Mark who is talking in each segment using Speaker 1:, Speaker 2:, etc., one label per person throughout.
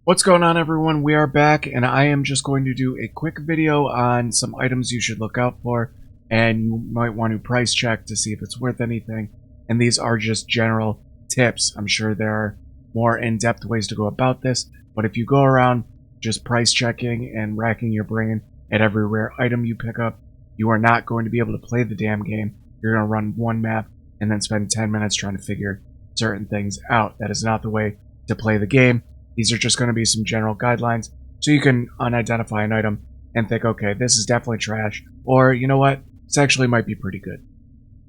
Speaker 1: What's going on, everyone? We are back, and I am just going to do a quick video on some items you should look out for, and you might want to price check to see if it's worth anything. And these are just general tips. I'm sure there are more in-depth ways to go about this, but if you go around just price checking and racking your brain at every rare item you pick up, you are not going to be able to play the damn game. You're going to run one map and then spend 10 minutes trying to figure certain things out. That is not the way to play the game. These are just going to be some general guidelines, so you can unidentify an item and think, okay, this is definitely trash, or you know what, this actually might be pretty good.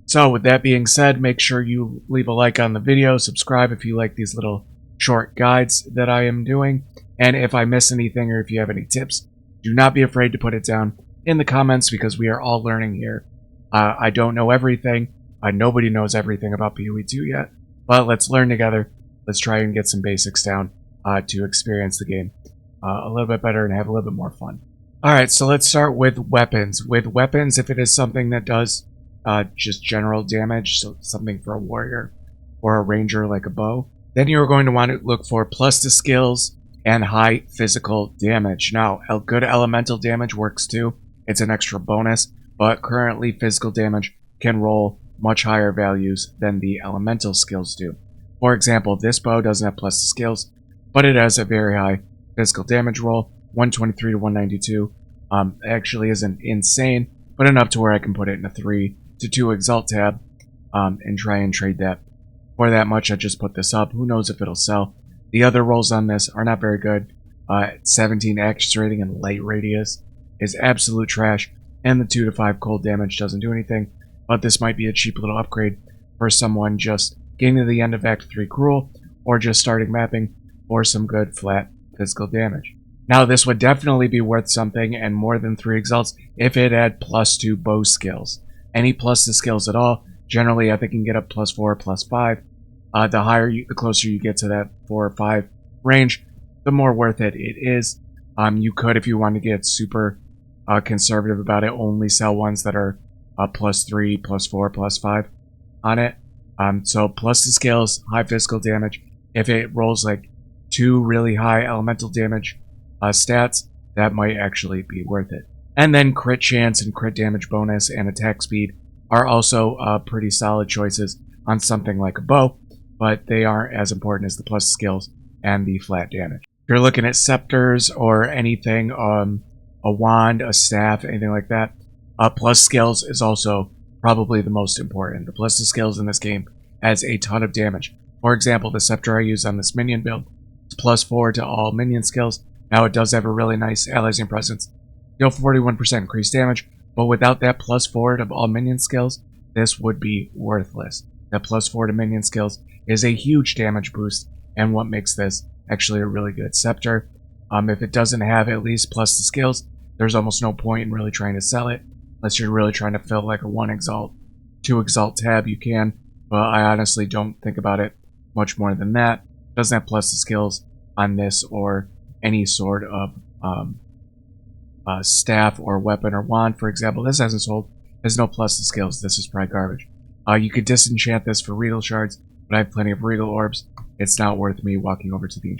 Speaker 1: So with that being said, make sure you leave a like on the video, subscribe if you like these little short guides that I am doing, and if I miss anything or if you have any tips, do not be afraid to put it down in the comments because we are all learning here. I don't know everything. Nobody knows everything about PoE 2 yet, but let's learn together. Let's try and get some basics down. To experience the game a little bit better and have a little bit more fun. Alright, so let's start with weapons. With weapons, if it is something that does just general damage, so something for a warrior or a ranger like a bow, then you're going to want to look for plus to skills and high physical damage. Now, good elemental damage works too. It's an extra bonus, but currently physical damage can roll much higher values than the elemental skills do. For example, this bow doesn't have plus to skills, but it has a very high physical damage roll, 123 to 192. Actually isn't insane, but enough to where I can put it in a 3 to 2 Exalt tab and try and trade that. For that much, I just put this up. Who knows if it'll sell. The other rolls on this are not very good. 17 Actions rating and light radius is absolute trash, and the 2 to 5 cold damage doesn't do anything, but this might be a cheap little upgrade for someone just getting to the end of Act 3 Cruel, or just starting mapping, or some good flat physical damage. Now this would definitely be worth something and more than 3 exalts if it had plus 2 bow skills. Any plus to skills at all, generally I think you can get up plus 4 or plus 5. The closer you get to that 4 or 5 range, the more worth it is. You could, if you want to get super conservative about it, only sell ones that are plus 3, plus 4, plus 5 on it. So plus to skills, high physical damage. If it rolls like 2 really high elemental damage stats, that might actually be worth it. And then crit chance and crit damage bonus and attack speed are also pretty solid choices on something like a bow, but they aren't as important as the plus skills and the flat damage. If you're looking at scepters or anything, a wand, a staff, anything like that, plus skills is also probably the most important. The plus to skills in this game adds a ton of damage. For example, the scepter I use on this minion build, plus 4 to all minion skills. Now it does have a really nice allies presence. Deal 41% increased damage, but without that plus 4 to all minion skills, this would be worthless. That plus 4 to minion skills is a huge damage boost, and what makes this actually a really good scepter. If it doesn't have at least plus to skills, there's almost no point in really trying to sell it, unless you're really trying to fill like a 1 exalt, 2 exalt tab, you can, but I honestly don't think about it much more than that. Doesn't have plus to skills on this or any sort of staff or weapon or wand. For example, this hasn't sold. Has no plus to skills. This is probably garbage. You could disenchant this for regal shards, but I have plenty of regal orbs. It's not worth me walking over to the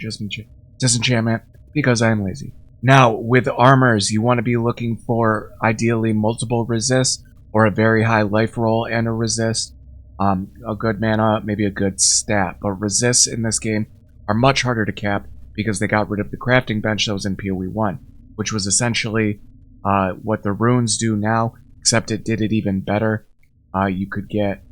Speaker 1: disenchantment because I am lazy. Now, with armors, you want to be looking for ideally multiple resists or a very high life roll and a resist. A good mana, maybe a good stat, but resists in this game are much harder to cap because they got rid of the crafting bench that was in PoE 1, which was essentially what the runes do now, except it did it even better. You could get,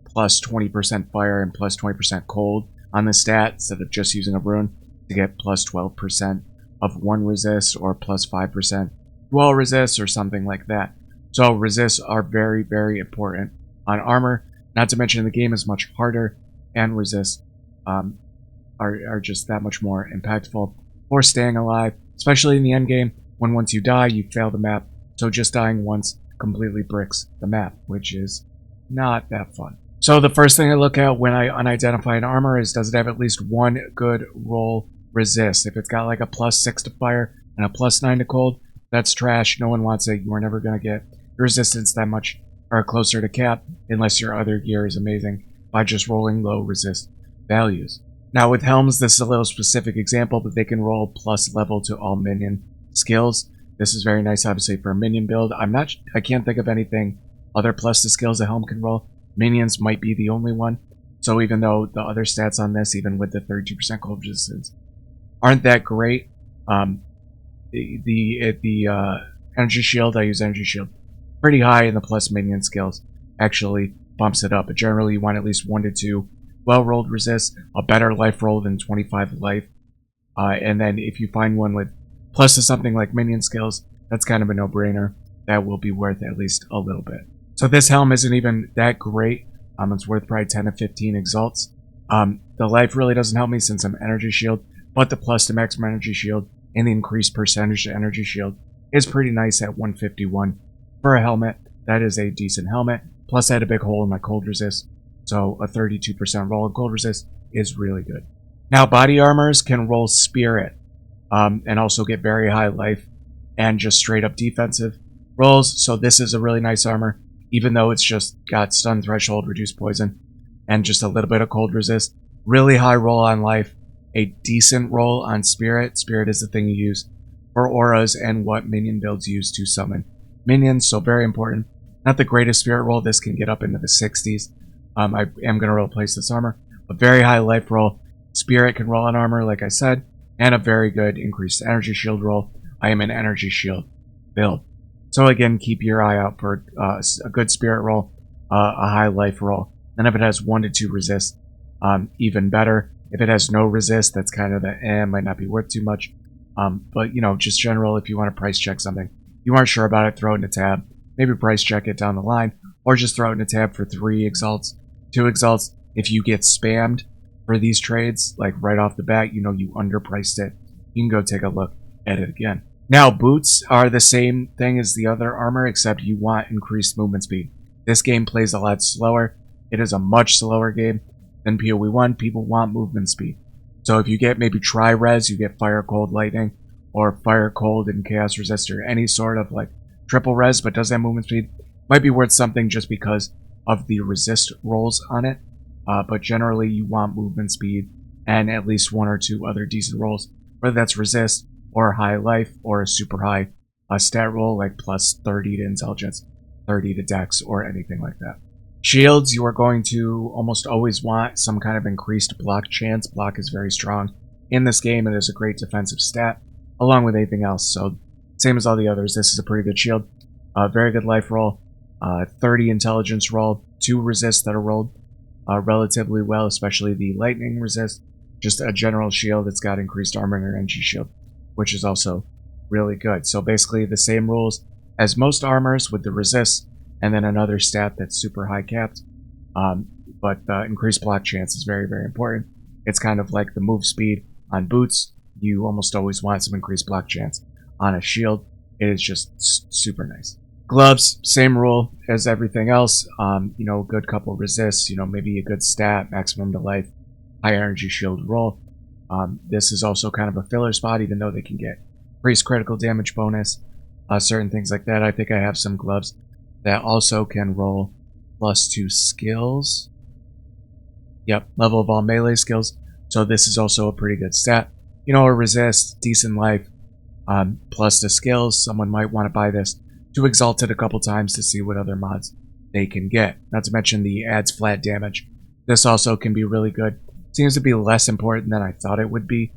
Speaker 1: plus 20% fire and plus 20% cold on the stat instead of just using a rune to get plus 12% of one resist or plus 5% to all resists or something like that. So resists are very, very important on armor. Not to mention the game is much harder, and resists are just that much more impactful for staying alive, especially in the end game, when once you die, you fail the map. So just dying once completely bricks the map, which is not that fun. So the first thing I look at when I unidentify an armor is, does it have at least one good roll resist? If it's got like a plus 6 to fire and a plus 9 to cold, that's trash. No one wants it. You are never going to get resistance that much or closer to cap unless your other gear is amazing by just rolling low resist values. Now with helms, this is a little specific example, but they can roll plus level to all minion skills. This is very nice, obviously, for a minion build. I can't think of anything other plus the skills a helm can roll. Minions might be the only one. So even though the other stats on this, even with the 32% cold resistance, aren't that great, the energy shield, I use energy shield pretty high, in the plus minion skills actually bumps it up. But generally, you want at least 1 to 2 well-rolled resists, a better life roll than 25 life. And then if you find one with plus to something like minion skills, that's kind of a no-brainer. That will be worth at least a little bit. So this helm isn't even that great. It's worth probably 10 to 15 exalts. The life really doesn't help me since I'm energy shield, but the plus to maximum energy shield and the increased percentage to energy shield is pretty nice at 151 for a helmet. That is a decent helmet. Plus I had a big hole in my cold resist, so a 32% roll in cold resist is really good. Now body armors can roll spirit, and also get very high life and just straight up defensive rolls. So this is a really nice armor, even though it's just got stun threshold, reduced poison, and just a little bit of cold resist. Really high roll on life, a decent roll on spirit. Spirit is the thing you use for auras and what minion builds use to summon minions, so very important. Not the greatest spirit roll. This can get up into the 60s. I am going to replace this armor. A very high life roll. Spirit can roll on armor, like I said, and a very good increased energy shield roll. I am an energy shield build. So again, keep your eye out for a good spirit roll, a high life roll. And if it has 1 to 2 resist, even better. If it has no resist, that's kind of the might not be worth too much. But, you know, just general, if you want to price check something, you aren't sure about it, throw it in a tab. Maybe price check it down the line, or just throw it in a tab for 3 exalts, 2 exalts. If you get spammed for these trades, like right off the bat, you know you underpriced it, you can go take a look at it again. Now, boots are the same thing as the other armor, except you want increased movement speed. This game plays a lot slower. It is a much slower game than PoE 1. People want movement speed. So if you get maybe tri-res, you get fire, cold, lightning, or fire, cold, and chaos resistor, any sort of like triple res, but does have movement speed, might be worth something just because of the resist rolls on it. But generally, you want movement speed and at least 1 or 2 other decent rolls, whether that's resist or high life or a super high stat roll like plus 30 to intelligence, 30 to dex, or anything like that. Shields, you are going to almost always want some kind of increased block chance. Block is very strong in this game. It is a great defensive stat along with anything else. So same as all the others, this is a pretty good shield. Very good life roll, 30 intelligence roll, 2 resists that are rolled relatively well, especially the lightning resist. Just a general shield that's got increased armor and energy shield, which is also really good. So basically the same rules as most armors with the resist, and then another stat that's super high capped. But increased block chance is very, very important. It's kind of like the move speed on boots. You almost always want some increased block chance. On a shield, it is just super nice. Gloves, same rule as everything else. You know, a good couple resists, you know, maybe a good stat, maximum to life, high energy shield roll. This is also kind of a filler spot, even though they can get increased critical damage bonus, certain things like that. I think I have some gloves that also can roll +2 skills. Yep, level of all melee skills. So this is also a pretty good stat. You know, a resist, decent life, plus the skills. Someone might want to buy this to exalt it a couple times to see what other mods they can get. Not to mention the adds flat damage. This also can be really good. Seems to be less important than I thought it would be.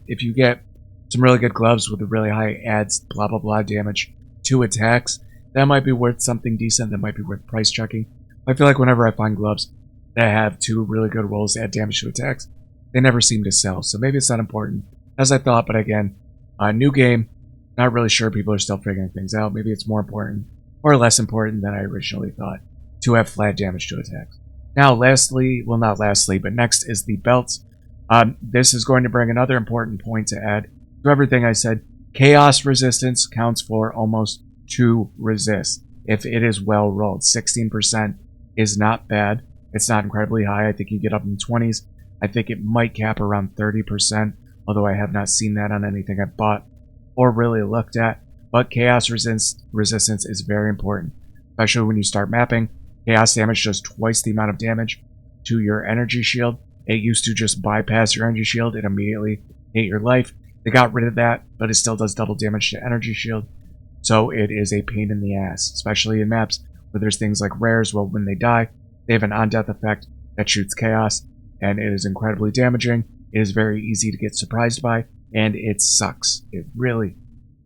Speaker 1: If you get some really good gloves with a really high adds blah blah blah damage to attacks, that might be worth something decent. That might be worth price checking. I feel like whenever I find gloves that have 2 really good rolls that add damage to attacks, they never seem to sell. So maybe it's not important as I thought, but again, new game, not really sure. People are still figuring things out. Maybe it's more important or less important than I originally thought to have flat damage to attacks. Now, lastly, well, not lastly, but next is the belts. This is going to bring another important point to add to everything I said. Chaos resistance counts for almost 2 resists if it is well rolled. 16% is not bad. It's not incredibly high. I think you get up in the 20s. I think it might cap around 30%, although I have not seen that on anything I've bought or really looked at. But chaos resistance is very important, especially when you start mapping. Chaos damage does twice the amount of damage to your energy shield. It used to just bypass your energy shield and immediately hit your life. They got rid of that, but it still does double damage to energy shield. So it is a pain in the ass, especially in maps where there's things like rares. Well, when they die, they have an on-death effect that shoots chaos, and it is incredibly damaging. It is very easy to get surprised by, and it sucks. It really,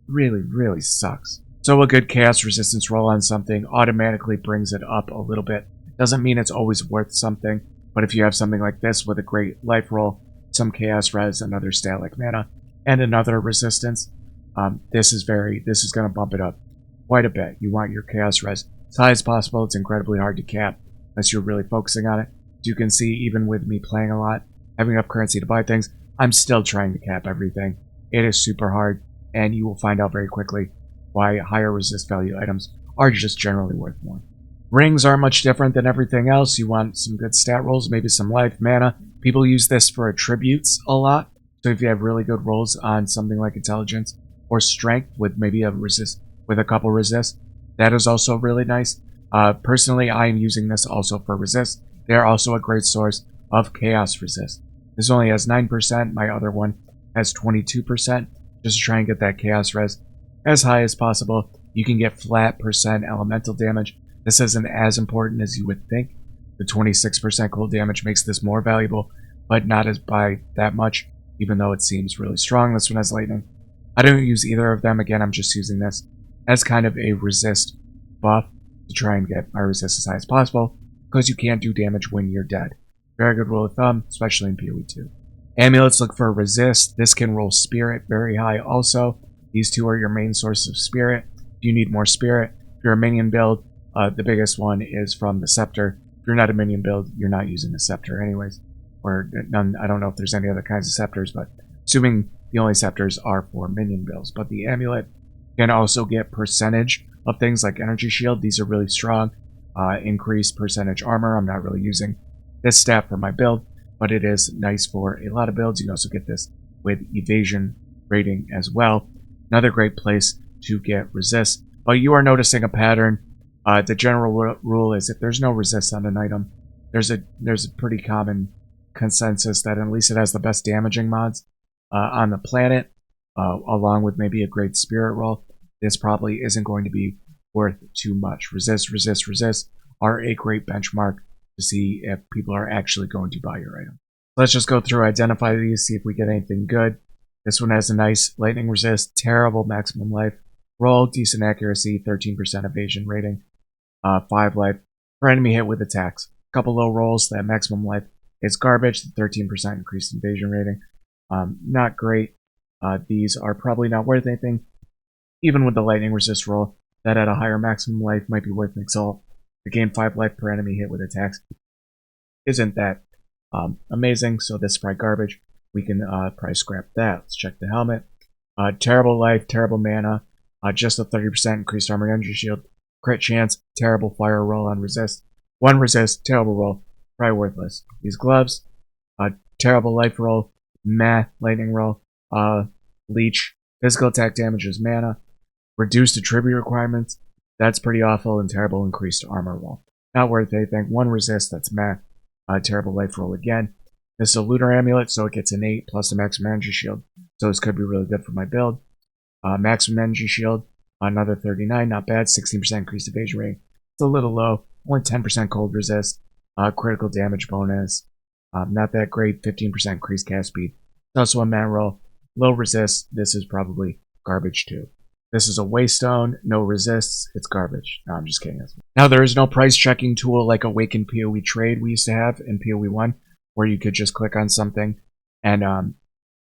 Speaker 1: really, really sucks. So a good chaos resistance roll on something automatically brings it up a little bit. Doesn't mean it's always worth something, but if you have something like this with a great life roll, some chaos res, another stat like mana, and another resistance, this is going to bump it up quite a bit. You want your chaos res as high as possible. It's incredibly hard to cap unless you're really focusing on it. As you can see, even with me playing a lot, having enough currency to buy things, I'm still trying to cap everything. It is super hard, and you will find out very quickly why higher resist value items are just generally worth more. Rings are much different than everything else. You want some good stat rolls, maybe some life, mana. People use this for attributes a lot. So if you have really good rolls on something like intelligence or strength with maybe a resist, with a couple resist, that is also really nice. Personally, I am using this also for resist. They are also a great source of chaos resist. This only has 9%. My other one has 22%. Just to try and get that chaos res as high as possible. You can get flat percent elemental damage. This isn't as important as you would think. The 26% cold damage makes this more valuable, but not as by that much, even though it seems really strong. This one has lightning. I don't use either of them. Again, I'm just using this as kind of a resist buff to try and get my resist as high as possible, because you can't do damage when you're dead. Very good rule of thumb, especially in PoE 2. Amulets look for resist. This can roll spirit very high also. These two are your main sources of spirit. If you need more spirit, if you're a minion build, the biggest one is from the scepter. If you're not a minion build, you're not using the scepter anyways. Or none. I don't know if there's any other kinds of scepters, but assuming the only scepters are for minion builds. But the amulet can also get percentage of things like energy shield. These are really strong. Increased percentage armor. I'm not really using this stat for my build, but it is nice for a lot of builds. You can also get this with evasion rating as well. Another great place to get resist. But you are noticing a pattern. The general rule is if there's no resist on an item, there's a pretty common consensus that at least it has the best damaging mods on the planet, along with maybe a great spirit roll. This probably isn't going to be worth too much. Resist are a great benchmark to see if people are actually going to buy your item. Let's just go through, identify these, see if we get anything good. This one has a nice lightning resist, terrible maximum life roll, decent accuracy, 13% evasion rating, 5 life for enemy hit with attacks. Couple low rolls, that maximum life is garbage, 13% increased evasion rating. Not great. These are probably not worth anything. Even with the lightning resist roll, that at a higher maximum life might be worth an Exile. To gain 5 life per enemy hit with attacks isn't that amazing, so this is probably garbage. We can probably scrap that. Let's check the helmet. Terrible life, terrible mana, just a 30% increased armor and energy shield. Crit chance, terrible fire roll on resist. 1 resist, terrible roll, probably worthless. These gloves, terrible life roll, meh, lightning roll, leech, physical attack damages mana, reduced attribute requirements, that's pretty awful, and terrible increased armor roll. Not worth anything. 1 resist, that's meh, terrible life roll again. This is a lunar amulet, so it gets an 8 plus the maximum energy shield, so this could be really good for my build. Maximum energy shield, another 39, not bad, 16% increased evasion rate. It's a little low, only 10% cold resist, critical damage bonus, not that great, 15% increased cast speed. It's also a mana roll, low resist, this is probably garbage too. This is a waystone, no resists, it's garbage. No, I'm just kidding. Now there is no price checking tool like Awaken PoE Trade we used to have in PoE 1, where you could just click on something and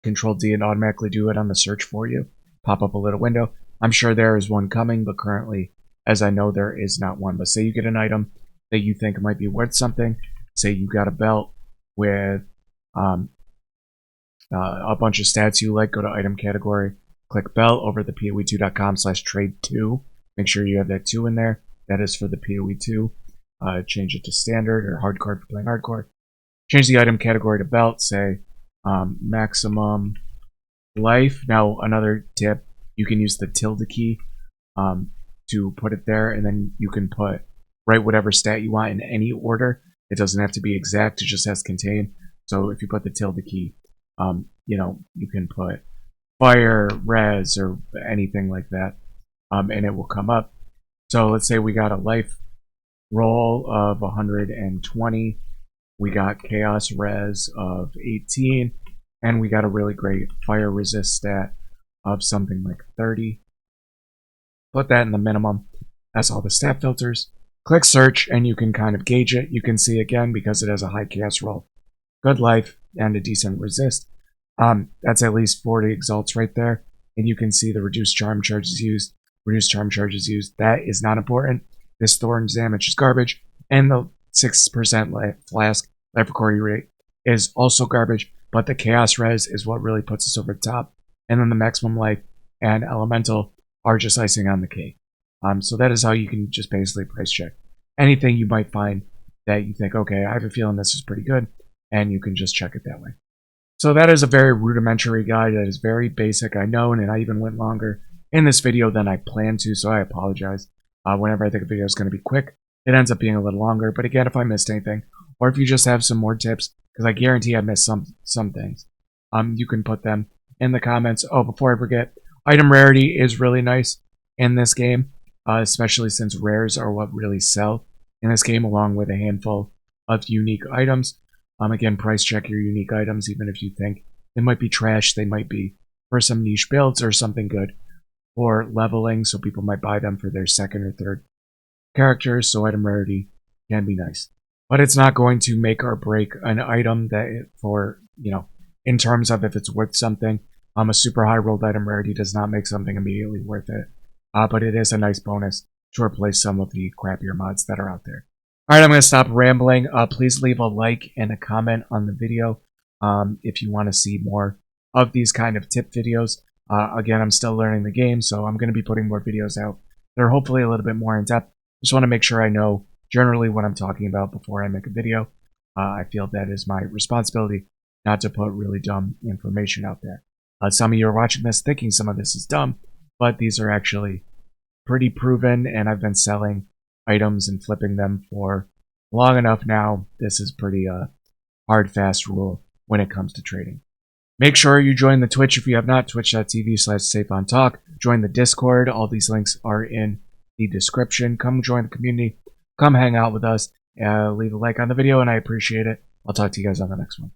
Speaker 1: Control D and automatically do it on the search for you. Pop up a little window. I'm sure there is one coming, but currently, as I know, there is not one. But say you get an item that you think might be worth something. Say you got a belt with a bunch of stats you like. Go to item category, click belt over at the PoE2.com/trade2. Make sure you have that 2 in there. That is for the PoE 2. Change it to standard or hardcore for playing hardcore. Change the item category to belt. Say maximum life. Now another tip, you can use the tilde key to put it there, and then you can write whatever stat you want in any order. It doesn't have to be exact, it just has contain. So if you put the tilde key, you can put fire, res, or anything like that, and it will come up. So let's say we got a life roll of 120, we got chaos res of 18, and we got a really great fire resist stat of something like 30. Put that in the minimum. That's all the stat filters. Click search and you can kind of gauge it. You can see again, because it has a high chaos roll, good life, and a decent resist. That's at least 40 exalts right there. And you can see the reduced charm charges used, reduced charm charges used. That is not important. This thorns damage is garbage. And the 6% flask life recovery rate is also garbage. But the chaos res is what really puts us over the top. And then the maximum life and elemental are just icing on the cake. So that is how you can just basically price check anything you might find that you think, okay, I have a feeling this is pretty good, and you can just check it that way. So that is a very rudimentary guide that is very basic, I know, and I even went longer in this video than I planned to, so I apologize. Whenever I think a video is going to be quick, it ends up being a little longer, but again, if I missed anything, or if you just have some more tips, because I guarantee I missed some things, you can put them in the comments. Oh, before I forget, item rarity is really nice in this game. Especially since rares are what really sell in this game, along with a handful of unique items. Again, price check your unique items, even if you think they might be trash. They might be for some niche builds or something good for leveling, so people might buy them for their second or third characters, so item rarity can be nice. But it's not going to make or break an item that in terms of if it's worth something. A super high rolled item rarity does not make something immediately worth it. But it is a nice bonus to replace some of the crappier mods that are out there. Alright, I'm going to stop rambling. Please leave a like and a comment on the video if you want to see more of these kind of tip videos. Again, I'm still learning the game, so I'm going to be putting more videos out that are hopefully a little bit more in depth. Just want to make sure I know generally what I'm talking about before I make a video. I feel that is my responsibility not to put really dumb information out there. Some of you are watching this thinking some of this is dumb, but these are actually pretty proven, and I've been selling items and flipping them for long enough now. This is pretty hard, fast rule when it comes to trading. Make sure you join the Twitch if you have not, twitch.tv/SafeOnTalk. Join the Discord. All these links are in the description. Come join the community. Come hang out with us. Leave a like on the video, and I appreciate it. I'll talk to you guys on the next one.